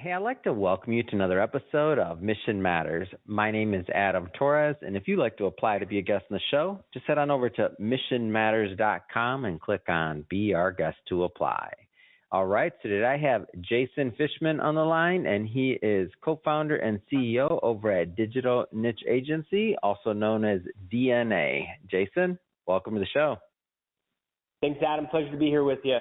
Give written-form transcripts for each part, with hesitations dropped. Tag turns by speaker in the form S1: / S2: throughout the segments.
S1: Hey, I'd like to welcome you to another episode of Mission Matters. My name is Adam Torres, and if you'd like to apply to be a guest on the show, just head on over to missionmatters.com and click on Be Our Guest to apply. All right, so today I have Jason Fishman on the line, and he is co-founder and CEO over at Digital Niche Agency, also known as DNA. Jason, welcome to the show.
S2: Thanks, Adam. Pleasure to be here with you.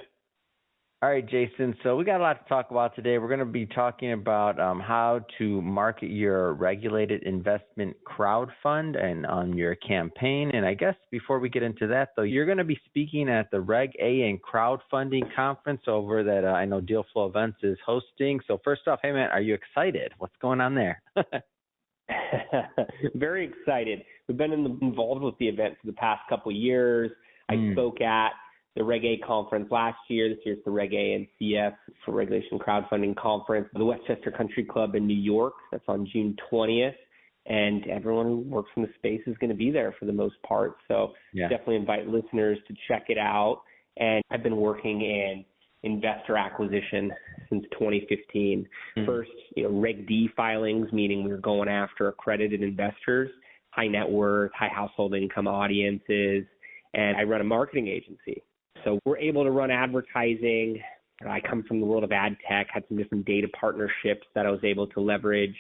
S1: All right, Jason. So we got a lot to talk about today. We're going to be talking about how to market your regulated investment crowdfund and on your campaign. And I guess before we get into that, though, you're going to be speaking at the Reg A and Crowdfunding Conference over that I know Deal Flow Events is hosting. So first off, hey, man, are you excited? What's going on there?
S2: Very excited. We've been involved with the event for the past couple of years. I spoke at the Reg A conference last year. This year's the Reg A and CF for Regulation Crowdfunding Conference, the Westchester Country Club in New York. That's on June 20th. And everyone who works in the space is going to be there for the most part. So definitely invite listeners to check it out. And I've been working in investor acquisition since 2015. First, Reg D filings, meaning we were going after accredited investors, high net worth, high household income audiences. And I run a marketing agency. So we're able to run advertising. I come from the world of ad tech, had some different data partnerships that I was able to leverage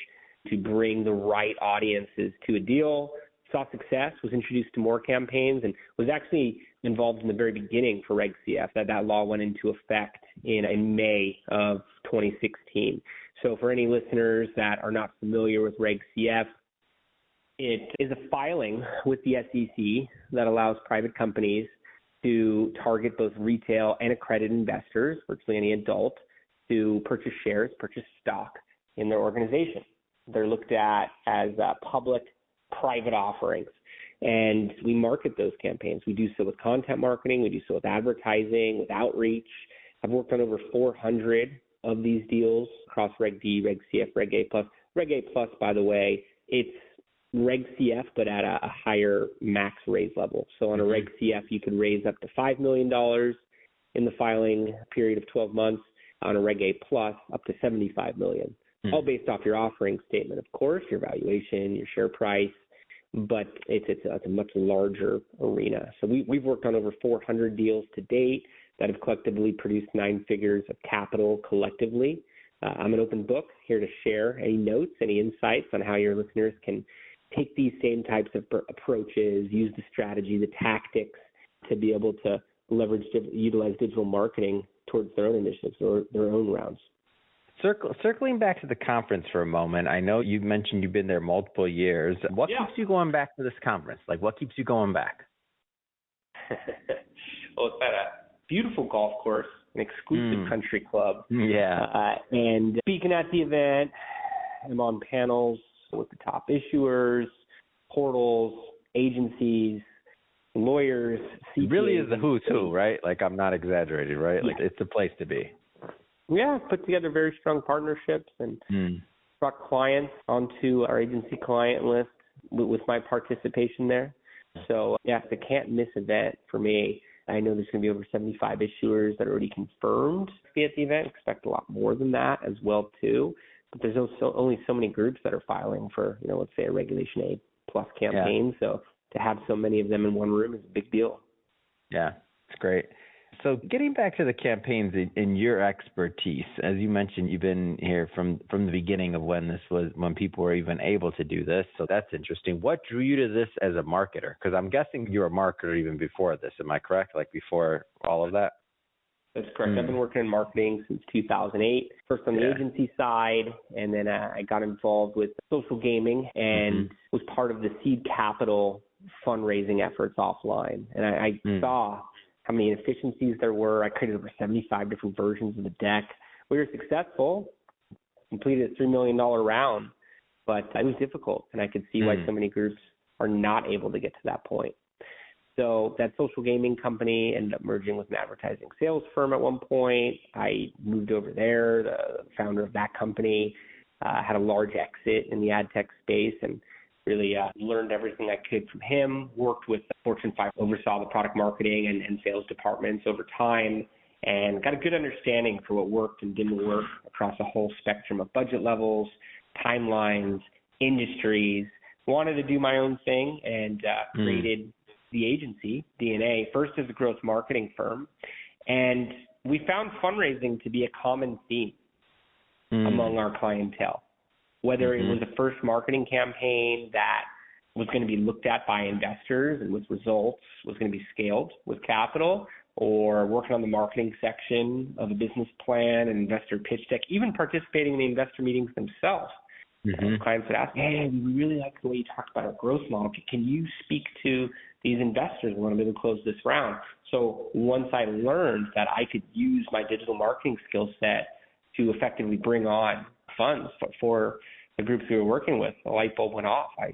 S2: to bring the right audiences to a deal. Saw success, was introduced to more campaigns, and was actually involved in the very beginning for Reg CF. That law went into effect in May of 2016. So for any listeners that are not familiar with Reg CF, it is a filing with the SEC that allows private companies to target both retail and accredited investors, virtually any adult, to purchase shares, purchase stock in their organization. They're looked at as public-private offerings, and we market those campaigns. We do so with content marketing. We do so with advertising, with outreach. I've worked on over 400 of these deals across Reg D, Reg CF, Reg A+. Reg A+, by the way, it's Reg CF, but at a higher max raise level. So on a Reg CF, you could raise up to $5 million in the filing period of 12 months. On a Reg A+, up to $75 million. All based off your offering statement, of course, your valuation, your share price, but it's a much larger arena. So we've worked on over 400 deals to date that have collectively produced 9 figures of capital collectively. I'm an open book, here to share any notes, any insights on how your listeners can take these same types of approaches, use the strategy, the tactics to be able to utilize digital marketing towards their own initiatives or their own rounds.
S1: Circling back to the conference for a moment, I know you mentioned you've been there multiple years. What keeps you going back to this conference? Like, what keeps you going back?
S2: Well, it's at a beautiful golf course, an exclusive country club. And speaking at the event, I'm on panels with the top issuers, portals, agencies, lawyers, CPAs.
S1: It really is the who's who, right? Like, I'm not exaggerating, right? Like, it's the place to be.
S2: Yeah, put together very strong partnerships and brought clients onto our agency client list with my participation there. So, it's a can't-miss event for me. I know there's going to be over 75 issuers that are already confirmed to be at the event. Expect a lot more than that as well, too. But there's also only so many groups that are filing for, let's say a Regulation A+ campaign. So to have so many of them in one room is a big deal.
S1: Yeah, it's great. So getting back to the campaigns in your expertise, as you mentioned, you've been here from the beginning of when people were even able to do this. So that's interesting. What drew you to this as a marketer? Because I'm guessing you were a marketer even before this. Am I correct? Like before all of that?
S2: That's correct. I've been working in marketing since 2008, first on the agency side, and then I got involved with social gaming and was part of the seed capital fundraising efforts offline. And I saw how many inefficiencies there were. I created over 75 different versions of the deck. We were successful, completed a $3 million round, but it was difficult, and I could see why so many groups are not able to get to that point. So that social gaming company ended up merging with an advertising sales firm at one point. I moved over there. The founder of that company had a large exit in the ad tech space and really learned everything I could from him, worked with Fortune 5, oversaw the product marketing and sales departments over time, and got a good understanding for what worked and didn't work across a whole spectrum of budget levels, timelines, industries. Wanted to do my own thing and created the agency, DNA, first as a growth marketing firm. And we found fundraising to be a common theme among our clientele, whether it was a first marketing campaign that was going to be looked at by investors and with results was going to be scaled with capital, or working on the marketing section of a business plan and investor pitch deck, even participating in the investor meetings themselves. Clients would ask, hey, we really like the way you talked about our growth model. Can you speak to these investors? We want to be able to close this round. So once I learned that I could use my digital marketing skill set to effectively bring on funds for the groups we were working with, the light bulb went off. I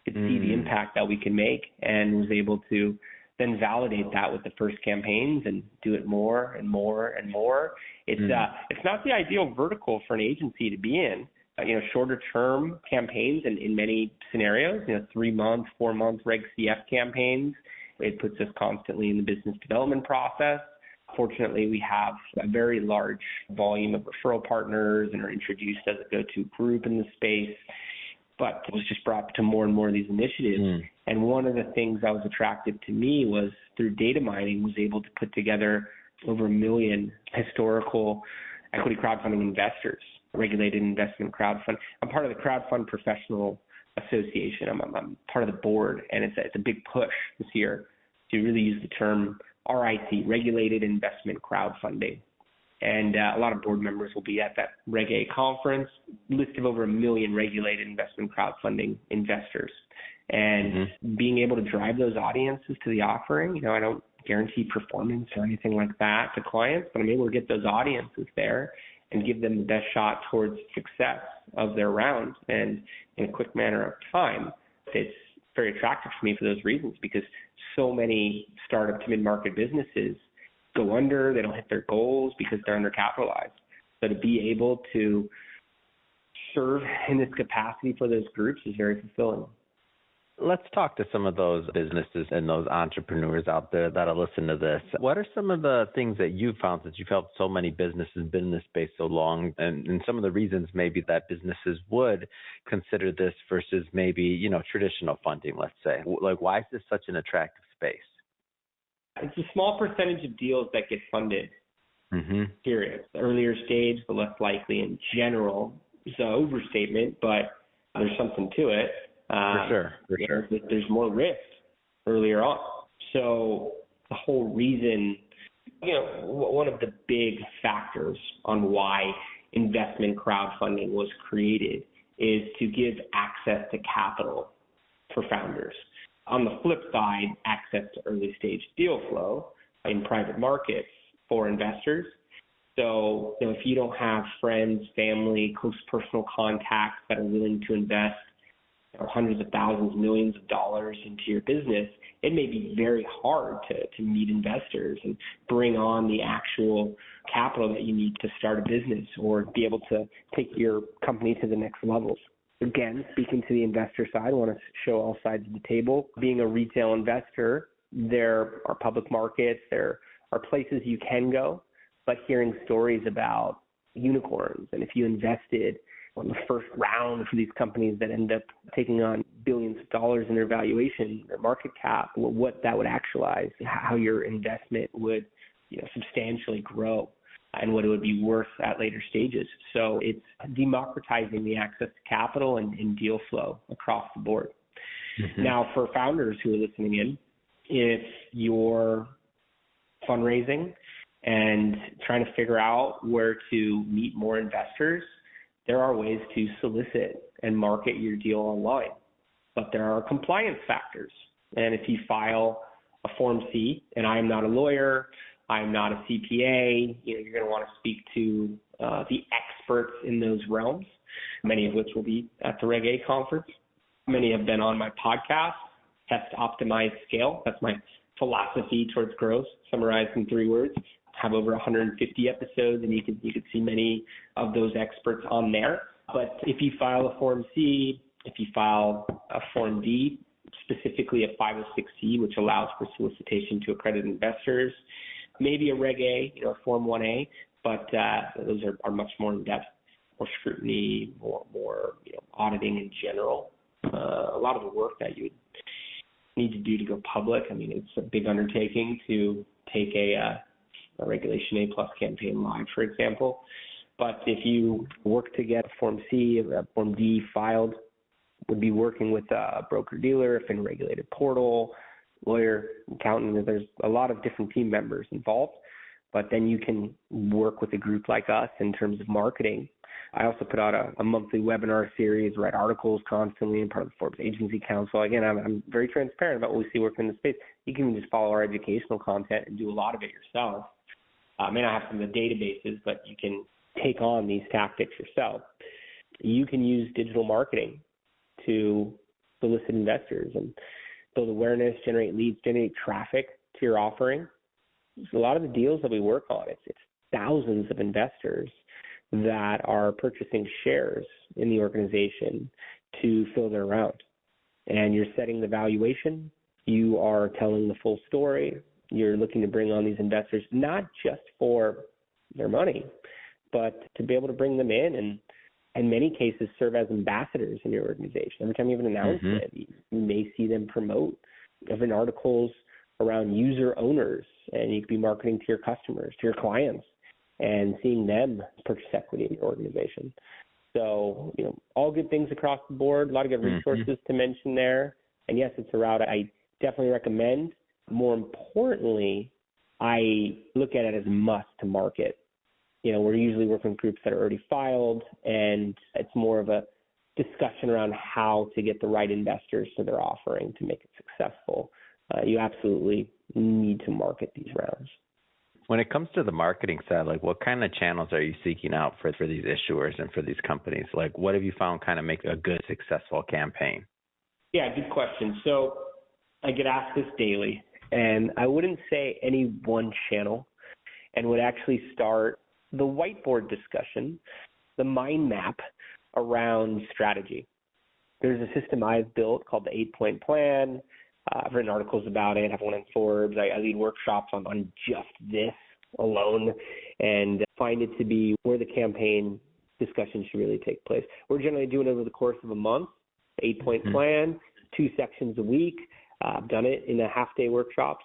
S2: could see the impact that we can make, and was able to then validate that with the first campaigns and do it more and more and more. It's not the ideal vertical for an agency to be in. Shorter term campaigns in many scenarios, 3-month, 4-month Reg CF campaigns. It puts us constantly in the business development process. Fortunately, we have a very large volume of referral partners and are introduced as a go-to group in the space. But it was just brought to more and more of these initiatives. And one of the things that was attractive to me was through data mining, was able to put together over 1 million historical equity crowdfunding investors, regulated investment crowdfund. I'm part of the Crowdfund Professional Association. I'm part of the board, and it's a big push this year to really use the term RIC, Regulated Investment Crowdfunding. And a lot of board members will be at that Reg A conference, list of over 1 million regulated investment crowdfunding investors. And being able to drive those audiences to the offering, I don't guarantee performance or anything like that to clients, but I'm able to get those audiences there and give them the best shot towards success of their round and in a quick manner of time. It's very attractive for me for those reasons, because so many startup to mid-market businesses go under, they don't hit their goals because they're undercapitalized. So to be able to serve in this capacity for those groups is very fulfilling.
S1: Let's talk to some of those businesses and those entrepreneurs out there that'll listen to this. What are some of the things that you've found, since you've helped so many businesses, been in this space so long, and some of the reasons maybe that businesses would consider this versus maybe, traditional funding, let's say? Like, why is this such an attractive space?
S2: It's a small percentage of deals that get funded, period. The earlier stage, the less likely in general. It's an overstatement, but there's something to it.
S1: For sure.
S2: There's more risk earlier on. So the whole reason, one of the big factors on why investment crowdfunding was created is to give access to capital for founders. On the flip side, access to early stage deal flow in private markets for investors. So if you don't have friends, family, close personal contacts that are willing to invest hundreds of thousands, millions of dollars into your business, it may be very hard to meet investors and bring on the actual capital that you need to start a business or be able to take your company to the next levels. Again, speaking to the investor side, I want to show all sides of the table. Being a retail investor, there are public markets, there are places you can go, but hearing stories about unicorns, and if you invested on the first round for these companies that end up taking on billions of dollars in their valuation, their market cap, what that would actualize, how your investment would substantially grow, and what it would be worth at later stages. So it's democratizing the access to capital and deal flow across the board. Now, for founders who are listening in, if you're fundraising and trying to figure out where to meet more investors, there are ways to solicit and market your deal online, but there are compliance factors. And if you file a Form C, and I am not a lawyer, I'm not a CPA, you're going to want to speak to the experts in those realms, many of which will be at the Reg A conference. Many have been on my podcast, Test, Optimize, Scale. That's my philosophy towards growth, summarized in 3 words. Have over 150 episodes, and you could see many of those experts on there. But if you file a Form C, if you file a Form D, specifically a 506C, which allows for solicitation to accredited investors, maybe a Reg A, a Form 1A, but those are much more in-depth, more scrutiny, more auditing in general. A lot of the work that you would need to do to go public. I mean, it's a big undertaking to take a Regulation A plus campaign live, for example. But if you work to get a Form C, a Form D filed, would be working with a broker-dealer, a FIN-regulated portal, lawyer, accountant. There's a lot of different team members involved, but then you can work with a group like us in terms of marketing. I also put out a monthly webinar series, write articles constantly, and part of the Forbes Agency Council. Again, I'm very transparent about what we see working in the space. You can just follow our educational content and do a lot of it yourself. I may not have some of the databases, but you can take on these tactics yourself. You can use digital marketing to solicit investors and build awareness, generate leads, generate traffic to your offering. So a lot of the deals that we work on, it's thousands of investors that are purchasing shares in the organization to fill their round. And you're setting the valuation. You are telling the full story. You're looking to bring on these investors, not just for their money, but to be able to bring them in and many cases serve as ambassadors in your organization. Every time you have an announcement, you may see them promote different articles around user owners, and you could be marketing to your customers, to your clients, and seeing them purchase equity in your organization. So, all good things across the board, a lot of good resources to mention there. And yes, it's a route I definitely recommend. More importantly, I look at it as a must to market. We're usually working with groups that are already filed, and it's more of a discussion around how to get the right investors to their offering to make it successful. You absolutely need to market these rounds.
S1: When it comes to the marketing side, what kind of channels are you seeking out for these issuers and for these companies? What have you found kind of make a good, successful campaign?
S2: Yeah, good question. So I get asked this daily, and I wouldn't say any one channel, and would actually start the whiteboard discussion, the mind map around strategy. There's a system I've built called the 8-point plan. I've written articles about it. I've won in Forbes. I lead workshops on just this alone, and find it to be where the campaign discussion should really take place. We're generally doing it over the course of a month, 8-point plan, 2 sections a week. I've done it in a half-day workshops,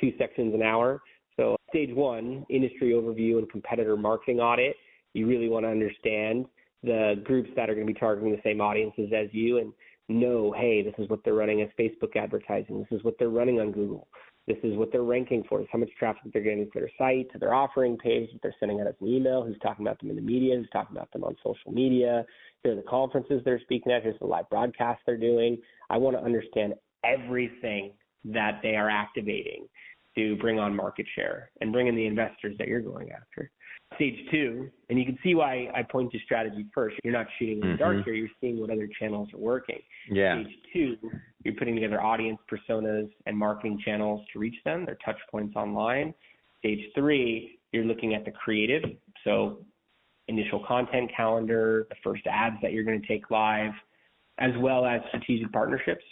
S2: 2 sections an hour. So stage 1, industry overview and competitor marketing audit. You really want to understand the groups that are going to be targeting the same audiences as you and know, hey, this is what they're running as Facebook advertising. This is what they're running on Google. This is what they're ranking for. This is how much traffic they're getting to their site, to their offering page, what they're sending out as an email, who's talking about them in the media, who's talking about them on social media. Here are the conferences they're speaking at. Here's the live broadcasts they're doing. I want to understand everything that they are activating to bring on market share and bring in the investors that you're going after. Stage 2, and you can see why I point to strategy first. You're not shooting in the dark here. You're seeing what other channels are working.
S1: Yeah.
S2: Stage 2, you're putting together audience personas and marketing channels to reach them, their touch points online. Stage 3, you're looking at the creative, so initial content calendar, the first ads that you're going to take live, as well as strategic partnerships,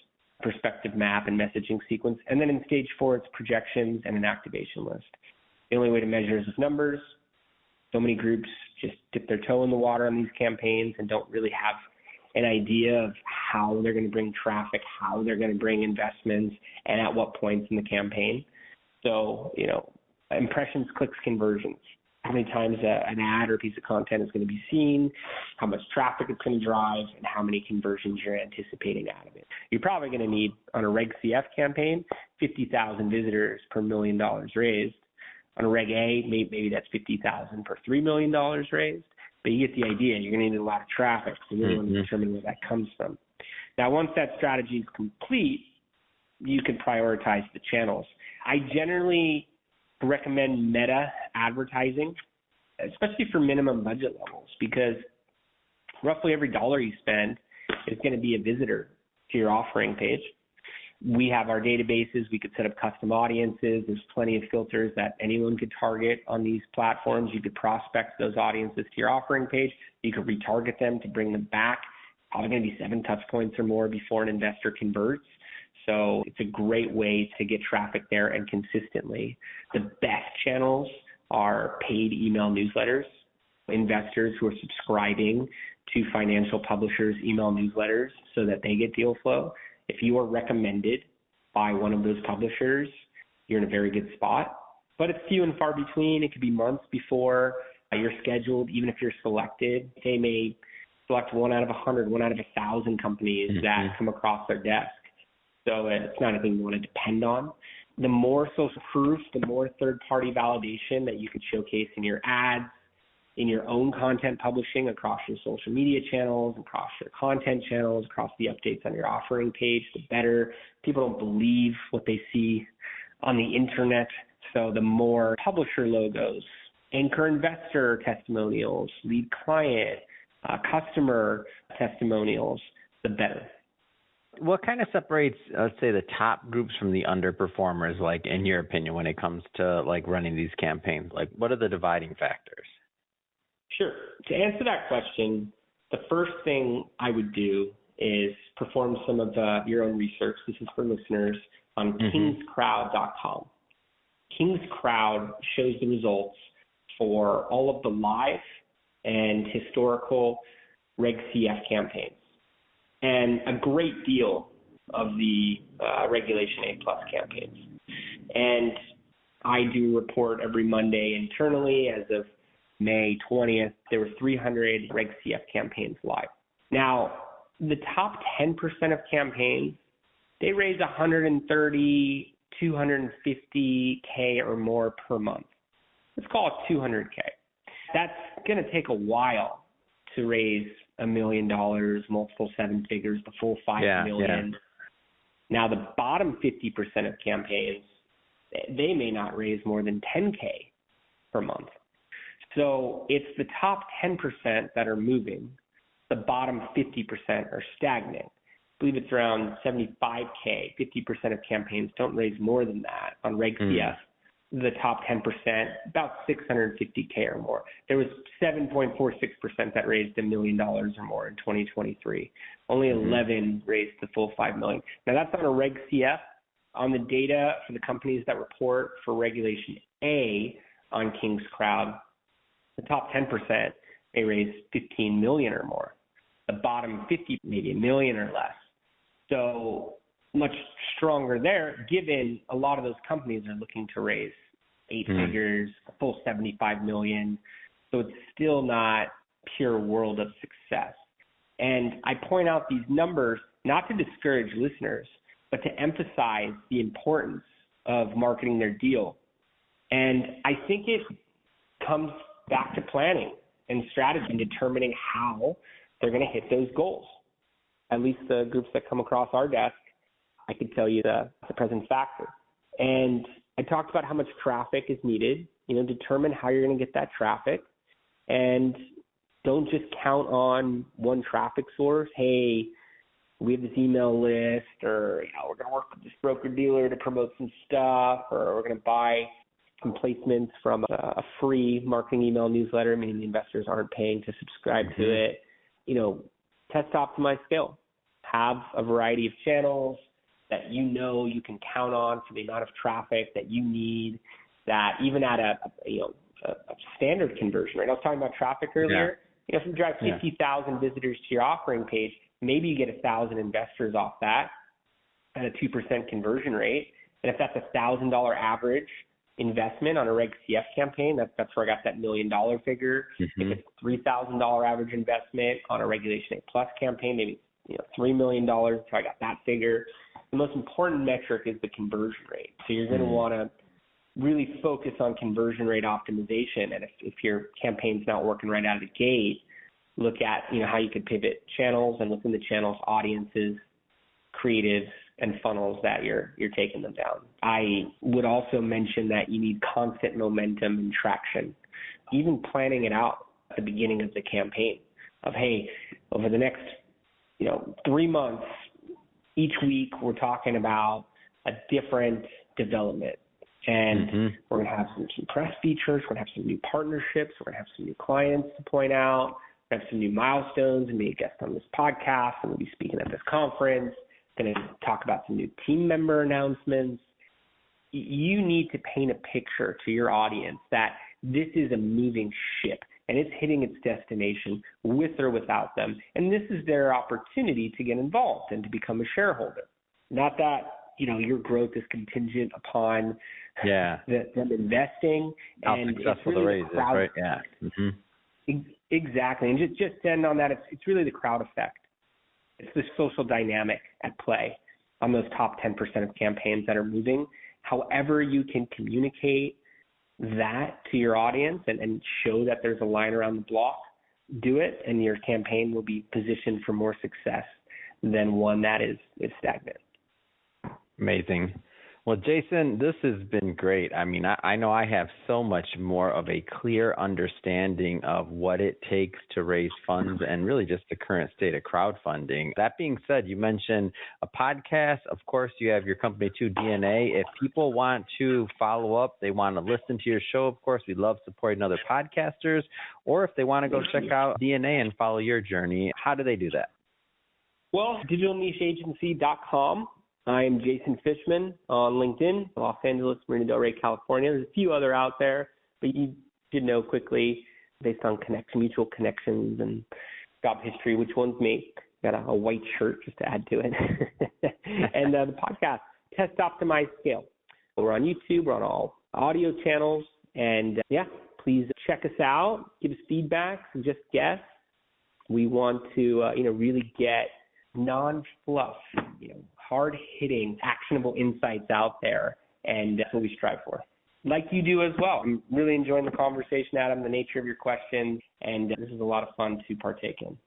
S2: perspective map, and messaging sequence. And then in stage 4, it's projections and an activation list. The only way to measure is with numbers. So many groups just dip their toe in the water on these campaigns and don't really have an idea of how they're going to bring traffic, how they're going to bring investments, and at what points in the campaign. So, impressions, clicks, conversions. How many times an ad or a piece of content is going to be seen, how much traffic it's going to drive, and how many conversions you're anticipating out of it. You're probably going to need, on a Reg CF campaign, 50,000 visitors per $1 million raised. On a Reg A, maybe that's 50,000 per $3 million raised. But you get the idea. You're going to need a lot of traffic, so you really want to determine where that comes from. Now, once that strategy is complete, you can prioritize the channels. I generally recommend meta advertising, especially for minimum budget levels, because roughly every dollar you spend is going to be a visitor to your offering page. We have our databases. We could set up custom audiences. There's plenty of filters that anyone could target on these platforms. You could prospect those audiences to your offering page. You could retarget them to bring them back. Probably going to be 7 touch points or more before an investor converts. So it's a great way to get traffic there and consistently. The best channels are paid email newsletters, investors who are subscribing to financial publishers' email newsletters so that they get deal flow. If you are recommended by one of those publishers, you're in a very good spot. But it's few and far between. It could be months before you're scheduled, even if you're selected. They may select 1 out of 100, 1 out of 1,000 companies that come across their desk. So it's not anything you want to depend on. The more social proof, the more third-party validation that you can showcase in your ads, in your own content publishing across your social media channels, across your content channels, across the updates on your offering page, the better. People don't believe what they see on the internet. So the more publisher logos, anchor investor testimonials, lead client, customer testimonials, the better.
S1: What kind of separates, let's say, the top groups from the underperformers, like in your opinion, when it comes to like running these campaigns? Like, what are the dividing factors?
S2: Sure. To answer that question, the first thing I would do is perform some of your own research. This is for listeners on kingscrowd.com. Kings Crowd shows the results for all of the live and historical Reg CF campaigns, and a great deal of the Regulation A Plus campaigns. And I do report every Monday internally. As of May 20th, there were 300 Reg CF campaigns live. Now, the top 10% of campaigns, they raise 130, 250K or more per month. Let's call it 200K. That's going to take a while to raise $1 million, multiple 7 figures, the full 5 million. Yeah. Now, the bottom 50% of campaigns, they may not raise more than 10K per month. So it's the top 10% that are moving. The bottom 50% are stagnant. I believe it's around 75K. 50% of campaigns don't raise more than that on Reg CF. The top 10%, about 650K or more. There was 7.46% that raised $1 million or more in 2023. Only 11 raised the full 5 million. Now that's on a Reg CF. On the data for the companies that report for Regulation A on Kings Crowd, the top 10% may raise 15 million or more. The bottom 50, maybe $1 million or less. So much stronger there, given a lot of those companies are looking to raise 8 figures, a full 75 million. So it's still not pure world of success. And I point out these numbers not to discourage listeners, but to emphasize the importance of marketing their deal. And I think it comes back to planning and strategy and determining how they're going to hit those goals. At least the groups that come across our desk, I could tell you the present factor. And I talked about how much traffic is needed, determine how you're going to get that traffic, and don't just count on one traffic source. Hey, we have this email list, or we're going to work with this broker dealer to promote some stuff, or we're going to buy some placements from a free marketing email newsletter, meaning the investors aren't paying to subscribe to it. Test, optimize, scale. Have a variety of channels that you can count on for the amount of traffic that you need, that even at a standard conversion rate. I was talking about traffic earlier. If you drive 50,000 visitors to your offering page, maybe you get 1,000 investors off that at a 2% conversion rate. And if that's $1,000 average investment on a Reg CF campaign, that's where I got that $1 million figure. If it's $3,000 average investment on a Regulation A Plus campaign, maybe $3 million, so I got that figure. The most important metric is the conversion rate. So you're going to want to really focus on conversion rate optimization. And if your campaign's not working right out of the gate, look at how you could pivot channels, and within the channels, audiences, creatives, and funnels that you're taking them down. I would also mention that you need constant momentum and traction, even planning it out at the beginning of the campaign of, hey, over the next 3 months, each week we're talking about a different development. And we're going to have some press features. We're going to have some new partnerships. We're going to have some new clients to point out. We're going to have some new milestones and be a guest on this podcast. And we'll be speaking at this conference. going to talk about some new team member announcements. You need to paint a picture to your audience that this is a moving ship and it's hitting its destination with or without them. And this is their opportunity to get involved and to become a shareholder. Not that, your growth is contingent upon them investing.
S1: How
S2: and
S1: successful the raise is, right? Yeah. Mm-hmm.
S2: Exactly. And just to end on that, it's really the crowd effect. It's the social dynamic at play on those top 10% of campaigns that are moving. However you can communicate that to your audience and show that there's a line around the block, do it, and your campaign will be positioned for more success than one that is stagnant.
S1: Amazing. Well, Jason, this has been great. I mean, I know I have so much more of a clear understanding of what it takes to raise funds and really just the current state of crowdfunding. That being said, you mentioned a podcast. Of course, you have your company too, DNA. If people want to follow up, they want to listen to your show, of course, we love supporting other podcasters. Or if they want to go check out DNA and follow your journey, how do they do that?
S2: Well, digitalnicheagency.com. I'm Jason Fishman on LinkedIn, Los Angeles, Marina Del Rey, California. There's a few other out there, but you should know quickly based on mutual connections and job history, which one's me. Got a white shirt just to add to it. And the podcast, Test Optimize Scale. We're on YouTube, we're on all audio channels. And please check us out, give us feedback, suggest guests. We want to, really get non-fluff, hard-hitting, actionable insights out there, and that's what we strive for. Like you do as well. I'm really enjoying the conversation, Adam, the nature of your questions, and this is a lot of fun to partake in.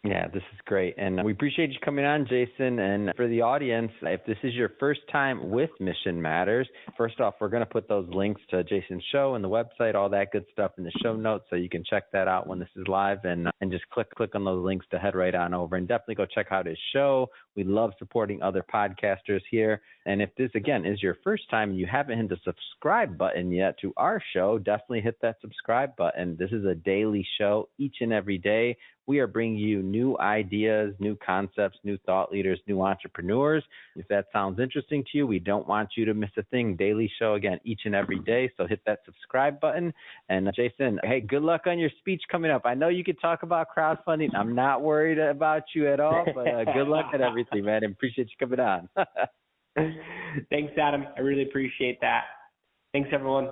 S1: Yeah, this is great. And we appreciate you coming on, Jason. And for the audience, if this is your first time with Mission Matters, first off, we're going to put those links to Jason's show and the website, all that good stuff in the show notes, so you can check that out when this is live and just click on those links to head right on over. And definitely go check out his show. We love supporting other podcasters here. And if this, again, is your first time and you haven't hit the subscribe button yet to our show, definitely hit that subscribe button. This is a daily show each and every day. We are bringing you new ideas, new concepts, new thought leaders, new entrepreneurs. If that sounds interesting to you, we don't want you to miss a thing. Daily show, again, each and every day. So hit that subscribe button. And Jason, hey, good luck on your speech coming up. I know you could talk about crowdfunding. I'm not worried about you at all, but good luck at everything, man. And appreciate you coming on.
S2: Thanks, Adam. I really appreciate that. Thanks, everyone.